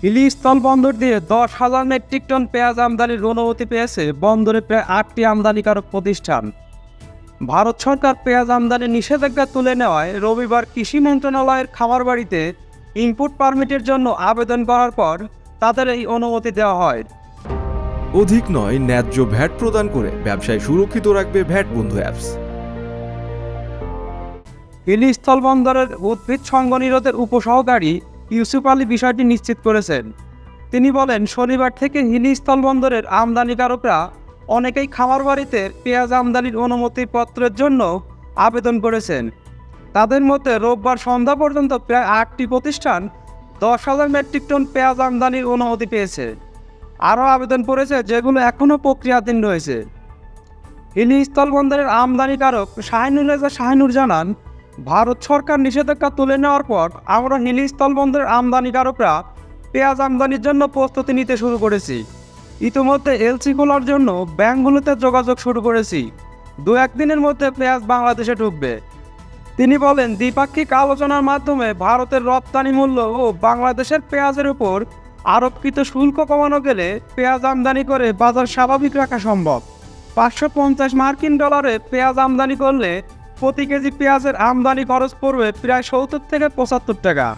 হিলি স্থলবন্দর দিয়ে 10,000 metric ton পেঁয়াজ আমদানির অনুমতি পেয়েছে বন্দরে প্রায় 8টি আমদানিকারক প্রতিষ্ঠান। ভারত সরকার পেঁয়াজ আমদানি নিষেধাজ্ঞা তুলে নেওয়ায় রবিবার কৃষি মন্ত্রণালয়ের খামারবাড়িতে ইনপুট পারমিটের জন্য আবেদন করার পর তাদের এই অনুমতি দেওয়া হয়। অধিক নয়, ন্যায্য ভ্যাট প্রদান করে ব্যবসায় সুরক্ষিত রাখবে ভ্যাট বন্ধু অ্যাপস। হিলি স্থলবন্দরের উদ্ভিদ সংঘনিরোধের উপসহকারী ইউসুফ আলী বিষয়টি নিশ্চিত করেছেন। তিনি বলেন, শনিবার থেকে হিলি স্থলবন্দরের আমদানিকারকরা অনেকেই খামারবাড়িতে পেঁয়াজ আমদানির অনুমতিপত্রের জন্য আবেদন করেছেন। তাদের মধ্যে রোববার সন্ধ্যা পর্যন্ত প্রায় 8টি প্রতিষ্ঠান 10,000 মেট্রিক টন পেঁয়াজ আমদানির অনুমতি পেয়েছে। আরও আবেদন করেছে যেগুলো এখনও প্রক্রিয়াধীন রয়েছে। হিলি স্থলবন্দরের আমদানিকারক শাহিনুর জানান, ভারত সরকার নিষেধাজ্ঞা তুলে নেওয়ার পর আমরা হিলি স্থলবন্দরের আমদানিকারকরা পেঁয়াজ আমদানির জন্য প্রস্তুতি নিতে শুরু করেছি। ইতিমধ্যে এলসি খোলার জন্য ব্যাংকগুলোতে যোগাযোগ শুরু করেছি। 2-1 দিনের মধ্যে পেঁয়াজ বাংলাদেশে ঢুকবে। তিনি বলেন, দ্বিপাক্ষিক আলোচনার মাধ্যমে ভারতের রপ্তানি মূল্য ও বাংলাদেশের পেঁয়াজের উপর আরোপিত শুল্ক কমানো গেলে পেঁয়াজ আমদানি করে বাজার স্বাভাবিক রাখা সম্ভব। 550 মার্কিন ডলারে পেঁয়াজ আমদানি করলে প্রতি কেজি পেঁয়াজের আমদানি খরচ পড়বে প্রায় 70 থেকে 75 টাকা।